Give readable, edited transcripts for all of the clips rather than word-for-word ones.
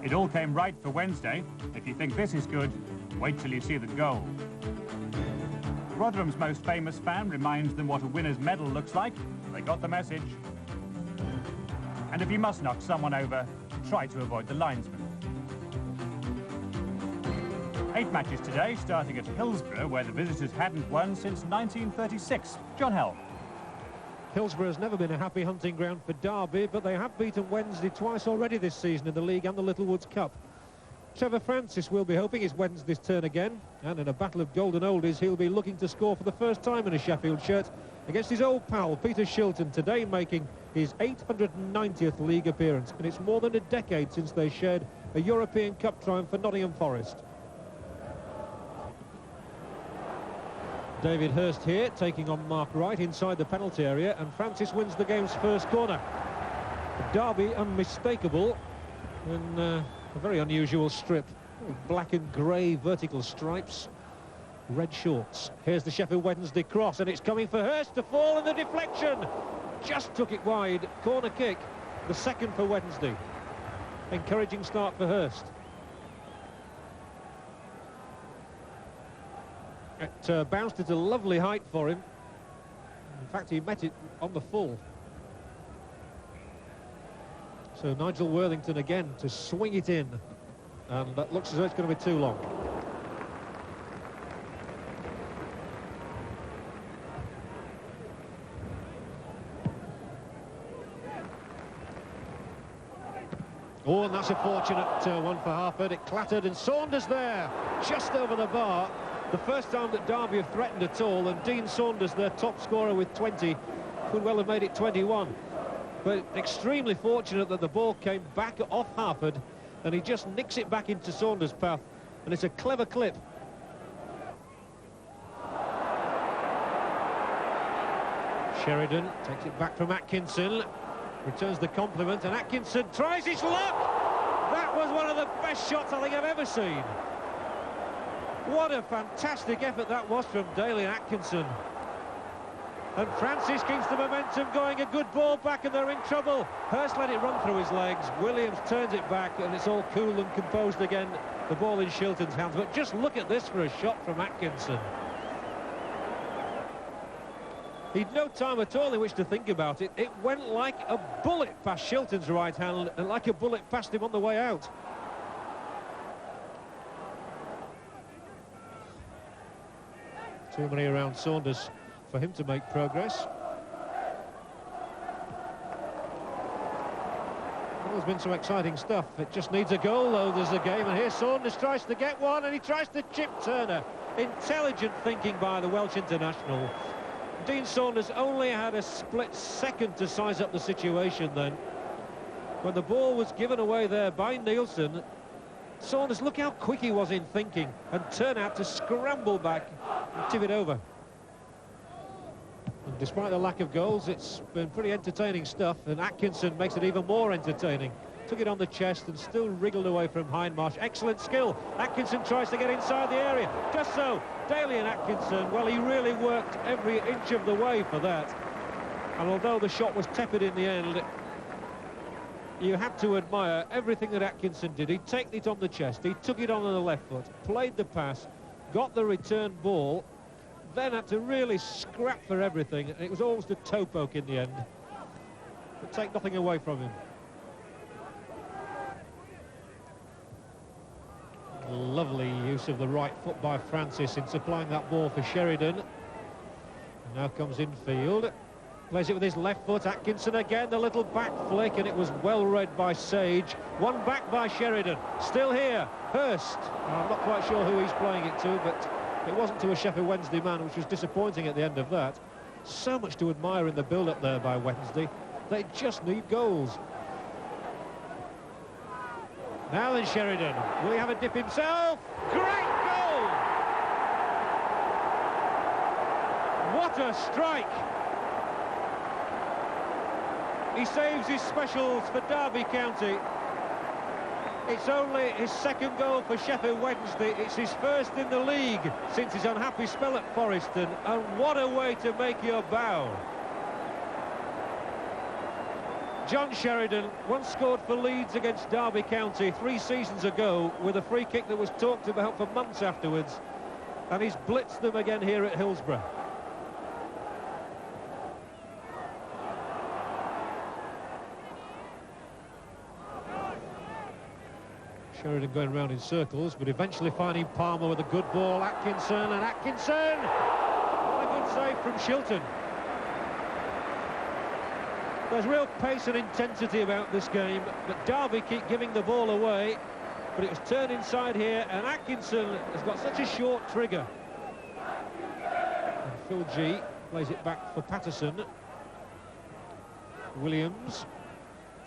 It all came right for Wednesday. If you think this is good, wait till you see the goal. Rotherham's most famous fan reminds them what a winner's medal looks like. They got the message. And if you must knock someone over, try to avoid the linesman. 8 matches today, starting at Hillsborough, where the visitors hadn't won since 1936. John Hell. Hillsborough has never been a happy hunting ground for Derby, but they have beaten Wednesday twice already this season in the league and the Littlewoods Cup. Trevor Francis will be hoping it's Wednesday's turn again, and in a battle of golden oldies, he'll be looking to score for the first time in a Sheffield shirt against his old pal, Peter Shilton, today making his 890th league appearance, and it's more than a decade since they shared a European Cup triumph for Nottingham Forest. David Hurst here, taking on Mark Wright inside the penalty area, and Francis wins the game's first corner. Derby unmistakable in a very unusual strip. Black and grey vertical stripes, red shorts. Here's the Sheffield Wednesday cross, and it's coming for Hurst to fall, and the deflection just took it wide. Corner kick, the second for Wednesday. Encouraging start for Hurst. It bounced at a lovely height for him. In fact, he met it on the full. So Nigel Worthington again to swing it in, and that looks as though it's going to be too long. Oh, and that's a fortunate one for Harford. It clattered, and Saunders there, just over the bar. The first time that Derby have threatened at all, and Dean Saunders, their top scorer with 20, could well have made it 21. But extremely fortunate that the ball came back off Harford, and he just nicks it back into Saunders' path, and it's a clever clip. Sheridan takes it back from Atkinson, returns the compliment, and Atkinson tries his luck! That was one of the best shots I think I've ever seen. What a fantastic effort that was from Daly and Atkinson. And Francis keeps the momentum going. A good ball back, and they're in trouble. Hurst let it run through his legs. Williams turns it back, and it's all cool and composed again. The ball in Shilton's hands. But just look at this for a shot from Atkinson. He'd no time at all in which to think about it. It went like a bullet past Shilton's right hand, and like a bullet past him on the way out. Too many around Saunders for him to make progress. Well, there's been some exciting stuff. It just needs a goal, though. There's a game, and here Saunders tries to get one, and he tries to chip Turner. Intelligent thinking by the Welsh international. Dean Saunders only had a split second to size up the situation then. When the ball was given away there by Nielsen, Saunders, look how quick he was in thinking, and turn out to scramble back and tip it over. And despite the lack of goals, it's been pretty entertaining stuff, and Atkinson makes it even more entertaining. Took it on the chest and still wriggled away from Hindmarsh. Excellent skill. Atkinson tries to get inside the area. Just so. Daly and Atkinson, well, he really worked every inch of the way for that. And although the shot was tepid in the end, you had to admire everything that Atkinson did. He took it on the chest, he took it on the left foot, played the pass, got the return ball, then had to really scrap for everything, and it was almost a toe poke in the end. But take nothing away from him. Lovely use of the right foot by Francis in supplying that ball for Sheridan. And now comes infield. Plays it with his left foot. Atkinson again, the little back flick, and it was well read by Sage. One back by Sheridan. Still here, Hurst. I'm not quite sure who he's playing it to, but it wasn't to a Sheffield Wednesday man, which was disappointing at the end of that. So much to admire in the build-up there by Wednesday. They just need goals. Now then, Sheridan. Will he have a dip himself? Great goal! What a strike! He saves his specials for Derby County. It's only his second goal for Sheffield Wednesday. It's his first in the league since his unhappy spell at Forreston. And what a way to make your bow. John Sheridan once scored for Leeds against Derby County 3 seasons ago with a free kick that was talked about for months afterwards, and he's blitzed them again here at Hillsborough. Sheridan going round in circles, but eventually finding Palmer with a good ball. Atkinson, and Atkinson! What a good save from Shilton. There's real pace and intensity about this game, but Derby keep giving the ball away. But it was turned inside here, and Atkinson has got such a short trigger. And Phil G plays it back for Patterson. Williams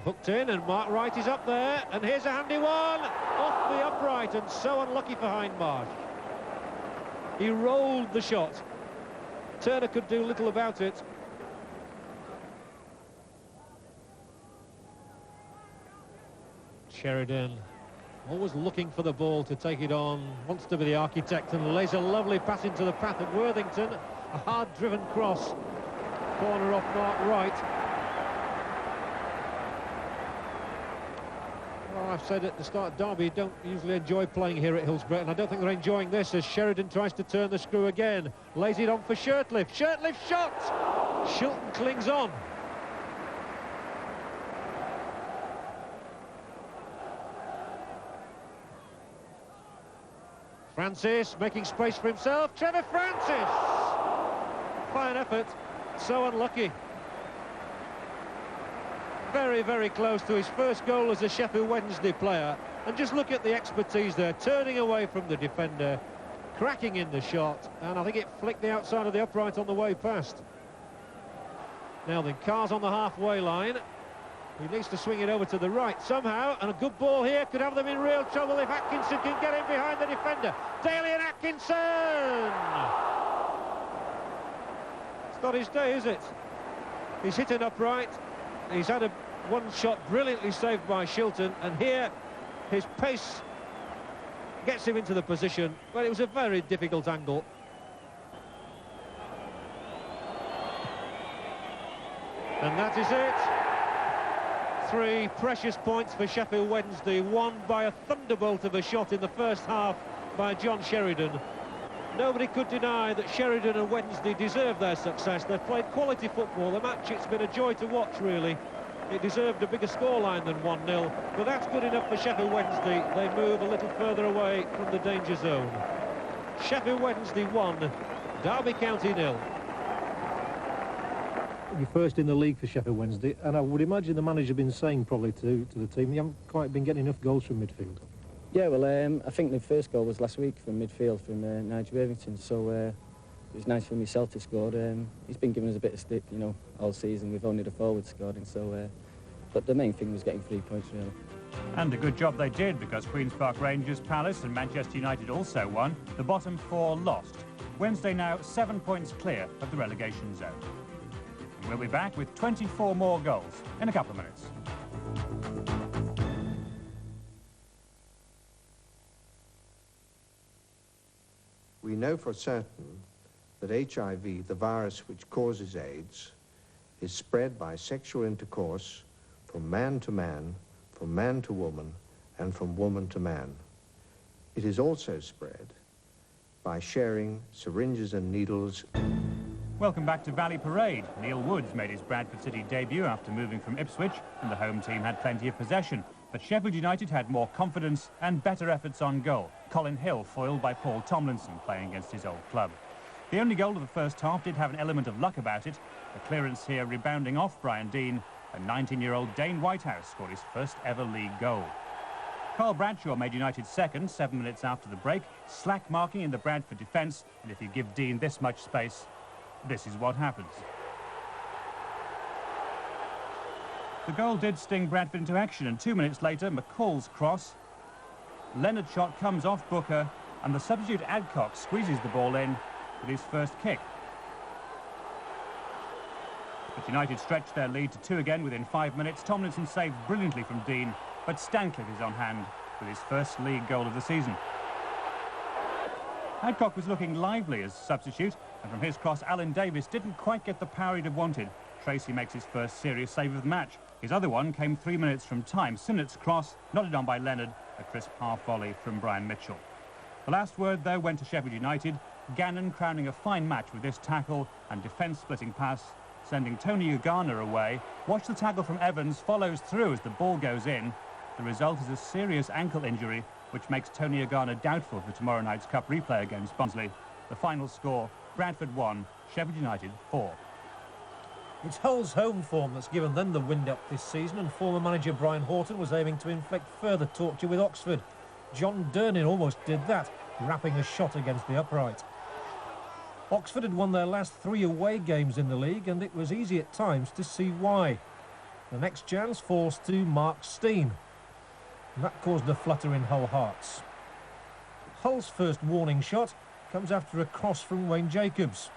hooked in, and Mark Wright is up there, and here's a handy one off the upright, and so unlucky for Hindmarsh. He rolled the shot. Turner could do little about it. Sheridan always looking for the ball to take it on, wants to be the architect, and lays a lovely pass into the path of Worthington. A hard-driven cross, corner off Mark Wright. Well, I've said at the start, Derby don't usually enjoy playing here at Hillsborough, and I don't think they're enjoying this as Sheridan tries to turn the screw again. Lays it on for Shirtliff. Shirtliff shot! Shilton clings on. Francis making space for himself. Trevor Francis! Fine effort. So unlucky. Very, very close to his first goal as a Sheffield Wednesday player. And just look at the expertise there. Turning away from the defender. Cracking in the shot. And I think it flicked the outside of the upright on the way past. Now then, Carr's on the halfway line. He needs to swing it over to the right somehow, and a good ball here could have them in real trouble if Atkinson can get in behind the defender. Daly and Atkinson! It's not his day, is it? He's hit an upright. He's had one shot brilliantly saved by Shilton, and here his pace gets him into the position, but it was a very difficult angle. And that is it. 3 precious points for Sheffield Wednesday, won by a thunderbolt of a shot in the first half by John Sheridan. Nobody could deny that Sheridan and Wednesday deserved their success. They've played quality football. The match, it's been a joy to watch, really. It deserved a bigger scoreline than 1-0, but that's good enough for Sheffield Wednesday. They move a little further away from the danger zone. Sheffield Wednesday 1, Derby County 0. You're first in the league for Sheffield Wednesday, and I would imagine the manager been saying probably to the team, you haven't quite been getting enough goals from midfield. Yeah, well, I think the first goal was last week from midfield from Nigel Worthington, so it was nice for myself to score. He's been giving us a bit of stick, you know, all season. We've only the forward scoring, so but the main thing was getting 3 points, really. And a good job they did, because Queen's Park Rangers, Palace and Manchester United also won. The bottom 4 lost. Wednesday now 7 points clear of the relegation zone. We'll be back with 24 more goals in a couple of minutes. We know for certain that HIV, the virus which causes AIDS, is spread by sexual intercourse from man to man, from man to woman, and from woman to man. It is also spread by sharing syringes and needles. Welcome back to Valley Parade. Neil Woods made his Bradford City debut after moving from Ipswich, and the home team had plenty of possession. But Sheffield United had more confidence and better efforts on goal. Colin Hill foiled by Paul Tomlinson, playing against his old club. The only goal of the first half did have an element of luck about it. The clearance here rebounding off Brian Deane, and 19-year-old Dane Whitehouse scored his first ever league goal. Carl Bradshaw made United second 7 minutes after the break, slack marking in the Bradford defence, and if you give Deane this much space, this is what happens. The goal did sting Bradford into action, and 2 minutes later, McCall's cross. Leonard's shot comes off Booker, and the substitute Adcock squeezes the ball in with his first kick. But United stretched their lead to 2 again within 5 minutes. Tomlinson saved brilliantly from Deane, but Stancliffe is on hand with his first league goal of the season. Adcock was looking lively as substitute, and from his cross, Alan Davis didn't quite get the power he'd have wanted. Tracy makes his first serious save of the match. His other one came 3 minutes from time. Sinnott's cross, nodded on by Leonard, a crisp half volley from Brian Mitchell. The last word, though, went to Sheffield United. Gannon crowning a fine match with this tackle and defence-splitting pass, sending Tony Ugana away. Watch the tackle from Evans, follows through as the ball goes in. The result is a serious ankle injury, which makes Tony Ugana doubtful for tomorrow night's Cup replay against Barnsley. The final score, Bradford 1, Sheffield United 4. It's Hull's home form that's given them the wind up this season, and former manager Brian Horton was aiming to inflict further torture with Oxford. John Durnin almost did that, rapping a shot against the upright. Oxford had won their last 3 away games in the league, and it was easy at times to see why. The next chance falls to Mark Steen, and that caused a flutter in Hull hearts. Hull's first warning shot comes after a cross from Wayne Jacobs.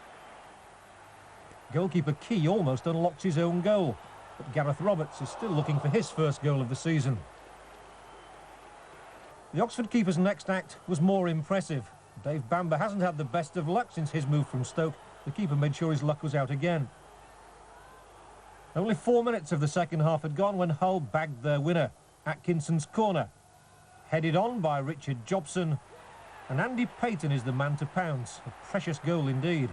Goalkeeper Key almost unlocked his own goal, but Gareth Roberts is still looking for his first goal of the season. The Oxford keeper's next act was more impressive. Dave Bamber hasn't had the best of luck since his move from Stoke. The keeper made sure his luck was out again. Only 4 minutes of the second half had gone when Hull bagged their winner. Atkinson's corner. Headed on by Richard Jobson, and Andy Payton is the man to pounce. A precious goal indeed.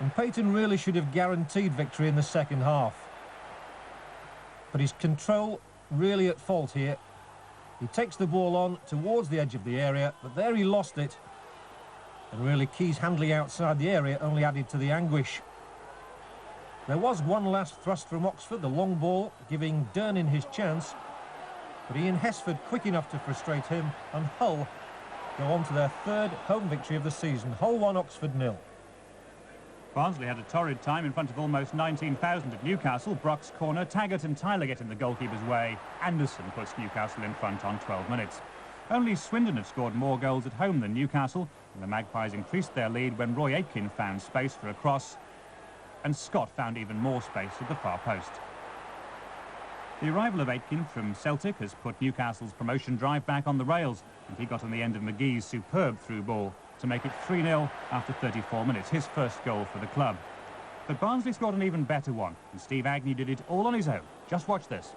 And Payton really should have guaranteed victory in the second half. But his control really at fault here. He takes the ball on towards the edge of the area, but there he lost it. And really Key's handling outside the area only added to the anguish. There was one last thrust from Oxford, the long ball, giving Durnin his chance. But Ian Hesford quick enough to frustrate him, and Hull go on to their third home victory of the season. Hull 1, Oxford 0. Barnsley had a torrid time in front of almost 19,000 at Newcastle. Brock's corner, Taggart and Tyler get in the goalkeeper's way. Anderson puts Newcastle in front on 12 minutes. Only Swindon have scored more goals at home than Newcastle, and the Magpies increased their lead when Roy Aitken found space for a cross, and Scott found even more space at the far post. The arrival of Aitken from Celtic has put Newcastle's promotion drive back on the rails, and he got on the end of McGee's superb through ball to make it 3-0 after 34 minutes, his first goal for the club. But Barnsley scored an even better one, and Steve Agnew did it all on his own. Just watch this.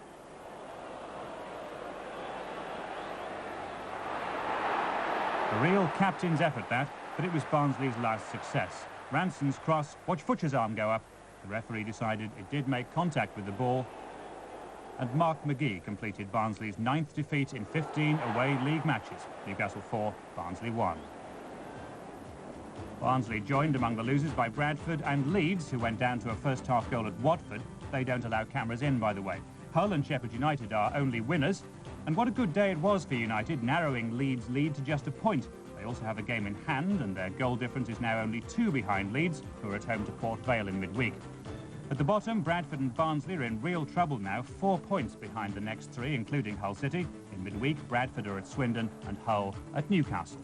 A real captain's effort that, but it was Barnsley's last success. Ranson's cross, watch Futcher's arm go up. The referee decided it did make contact with the ball, and Mark McGee completed Barnsley's 9th defeat in 15 away league matches. Newcastle 4, Barnsley 1. Barnsley joined among the losers by Bradford and Leeds, who went down to a first-half goal at Watford. They don't allow cameras in, by the way. Hull and Sheffield United are only winners. And what a good day it was for United, narrowing Leeds' lead to just a point. They also have a game in hand, and their goal difference is now only 2 behind Leeds, who are at home to Port Vale in midweek. At the bottom, Bradford and Barnsley are in real trouble now, 4 points behind the next 3, including Hull City. In midweek, Bradford are at Swindon and Hull at Newcastle.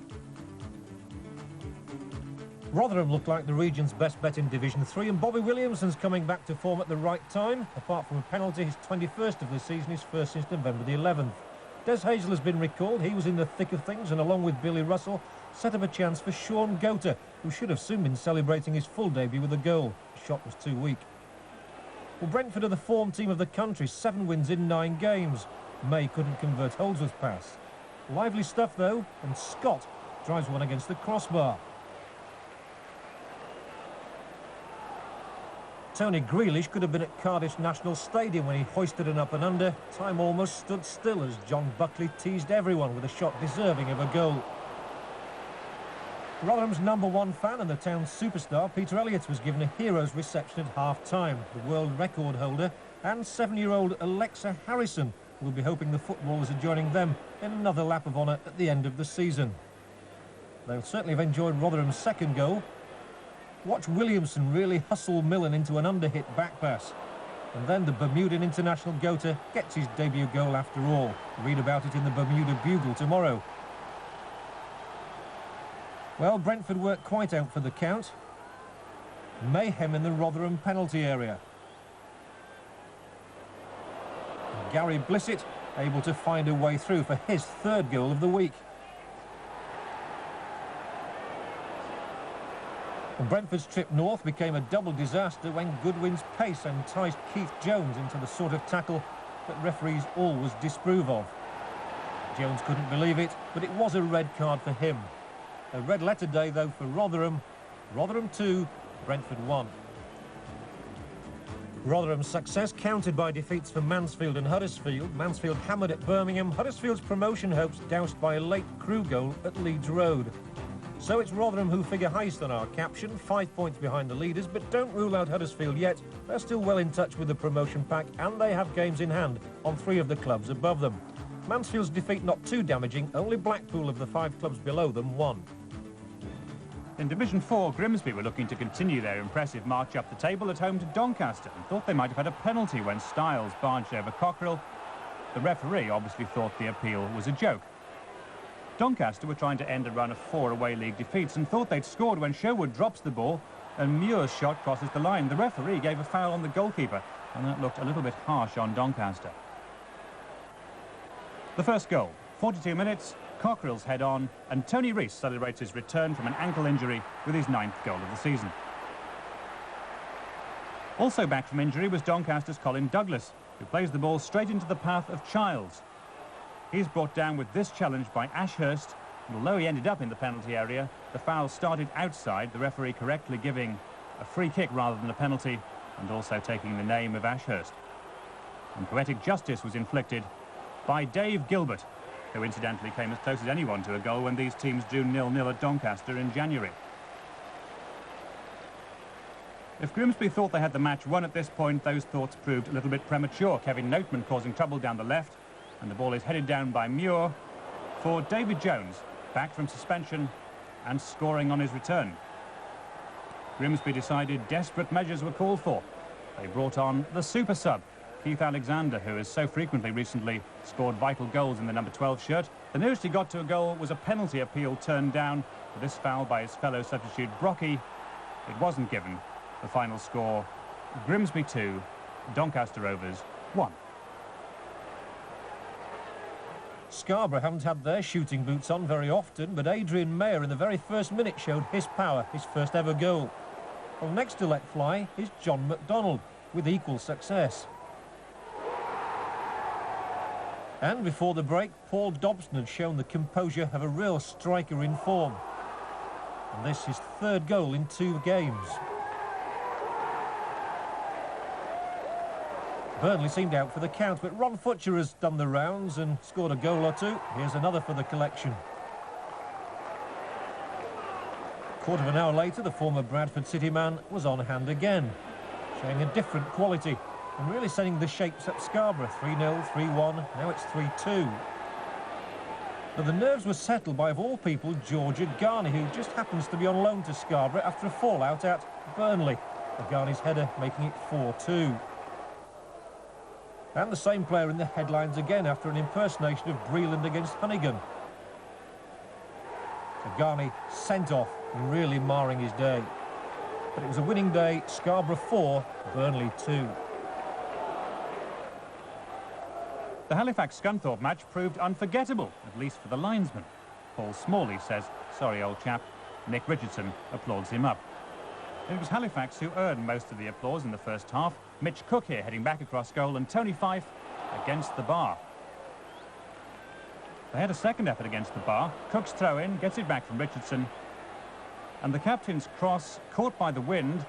Rotherham look like the region's best bet in Division 3, and Bobby Williamson's coming back to form at the right time. Apart from a penalty, his 21st of the season, his first since November the 11th. Des Hazel has been recalled. He was in the thick of things, and along with Billy Russell, set up a chance for Sean Gota, who should have soon been celebrating his full debut with a goal. The shot was too weak. Well, Brentford are the form team of the country, 7 wins in 9 games. May couldn't convert Holdsworth's pass. Lively stuff, though, and Scott drives one against the crossbar. Tony Grealish could have been at Cardiff's National Stadium when he hoisted an up and under. Time almost stood still as John Buckley teased everyone with a shot deserving of a goal. Rotherham's #1 fan and the town's superstar, Peter Elliott, was given a hero's reception at half-time. The world record holder and 7-year-old Alexa Harrison will be hoping the footballers are joining them in another lap of honour at the end of the season. They'll certainly have enjoyed Rotherham's second goal. Watch Williamson really hustle Millen into an underhit back pass. And then the Bermudan international Gota gets his debut goal after all. Read about it in the Bermuda Bugle tomorrow. Well, Brentford weren't quite out for the count. Mayhem in the Rotherham penalty area. And Gary Blissett able to find a way through for his third goal of the week. And Brentford's trip north became a double disaster when Goodwin's pace enticed Keith Jones into the sort of tackle that referees always disapprove of. Jones couldn't believe it, but it was a red card for him. A red letter day, though, for Rotherham. Rotherham 2, Brentford 1. Rotherham's success countered by defeats for Mansfield and Huddersfield. Mansfield hammered at Birmingham. Huddersfield's promotion hopes doused by a late Crewe goal at Leeds Road. So it's Rotherham who figure highest on our caption, 5 points behind the leaders, but don't rule out Huddersfield yet. They're still well in touch with the promotion pack, and they have games in hand on 3 of the clubs above them. Mansfield's defeat not too damaging, only Blackpool of the 5 clubs below them won. In Division 4, Grimsby were looking to continue their impressive march up the table at home to Doncaster and thought they might have had a penalty when Styles barged over Cockerell. The referee obviously thought the appeal was a joke. Doncaster were trying to end a run of 4 away league defeats and thought they'd scored when Sherwood drops the ball and Muir's shot crosses the line. The referee gave a foul on the goalkeeper, and that looked a little bit harsh on Doncaster. The first goal, 42 minutes, Cockerell's head on, and Tony Rees celebrates his return from an ankle injury with his 9th goal of the season. Also back from injury was Doncaster's Colin Douglas, who plays the ball straight into the path of Childs. He's brought down with this challenge by Ashurst, and although he ended up in the penalty area, the foul started outside, the referee correctly giving a free kick rather than a penalty, and also taking the name of Ashurst. And poetic justice was inflicted by Dave Gilbert, who incidentally came as close as anyone to a goal when these teams drew 0-0 at Doncaster in January. If Grimsby thought they had the match won at this point, those thoughts proved a little bit premature. Kevin Noteman causing trouble down the left, and the ball is headed down by Muir for David Jones, back from suspension and scoring on his return. Grimsby decided desperate measures were called for. They brought on the super sub, Keith Alexander, who has so frequently recently scored vital goals in the number 12 shirt. The nearest he got to a goal was a penalty appeal turned down for this foul by his fellow substitute Brocky. It wasn't given. The final score, Grimsby 2, Doncaster Rovers 1. Scarborough haven't had their shooting boots on very often, but Adrian Mayer in the very first minute showed his power, his first ever goal. Well, next to let fly is John McDonald, with equal success. And before the break, Paul Dobson had shown the composure of a real striker in form. And this is his 3rd goal in 2 games. Burnley seemed out for the count, but Ron Futcher has done the rounds and scored a goal or 2. Here's another for the collection. Quarter of an hour later, the former Bradford City man was on hand again, showing a different quality and really setting the shapes at Scarborough. 3-0, 3-1, now it's 3-2. But the nerves were settled by, of all people, Georgia Garney, who just happens to be on loan to Scarborough after a fallout at Burnley. Garney's header making it 4-2. And the same player in the headlines again after an impersonation of Breland against Hunnigan. So Garney sent off and really marring his day. But it was a winning day. Scarborough 4, Burnley 2. The Halifax-Scunthorpe match proved unforgettable, at least for the linesman. Paul Smalley says, "Sorry, old chap." Nick Richardson applauds him up. It was Halifax who earned most of the applause in the first half. Mitch Cook here heading back across goal, and Tony Fife against the bar. They had a second effort against the bar. Cook's throw-in gets it back from Richardson. And the captain's cross caught by the wind.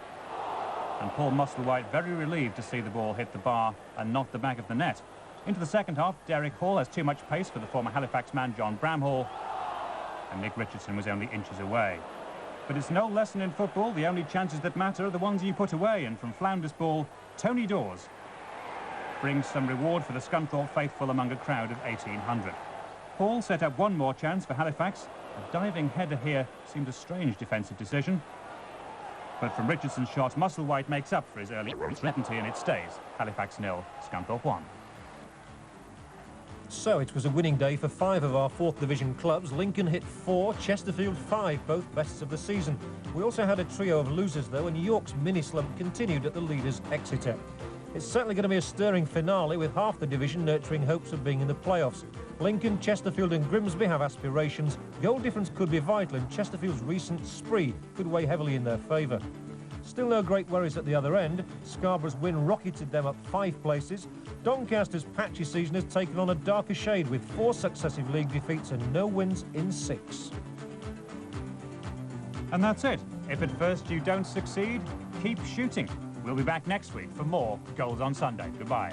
And Paul Musselwhite very relieved to see the ball hit the bar and not the back of the net. Into the second half, Derek Hall has too much pace for the former Halifax man John Bramhall. And Nick Richardson was only inches away. But it's no lesson in football. The only chances that matter are the ones you put away. And from Flounders ball, Tony Dawes brings some reward for the Scunthorpe faithful among a crowd of 1,800. Hall set up one more chance for Halifax. A diving header here seemed a strange defensive decision. But from Richardson's shot, Musselwhite makes up for his early uncertainty, and it stays. Halifax 0, Scunthorpe 1. So it was a winning day for 5 of our 4th Division clubs. Lincoln hit 4, Chesterfield 5, both bests of the season. We also had a trio of losers though, and York's mini slump continued at the leaders Exeter. It's certainly going to be a stirring finale, with half the division nurturing hopes of being in the playoffs. Lincoln, Chesterfield and Grimsby have aspirations. Goal difference could be vital, and Chesterfield's recent spree could weigh heavily in their favour. Still no great worries at the other end. Scarborough's win rocketed them up 5 places. Doncaster's patchy season has taken on a darker shade, with 4 successive league defeats and no wins in 6. And that's it. If at first you don't succeed, keep shooting. We'll be back next week for more Goals on Sunday. Goodbye.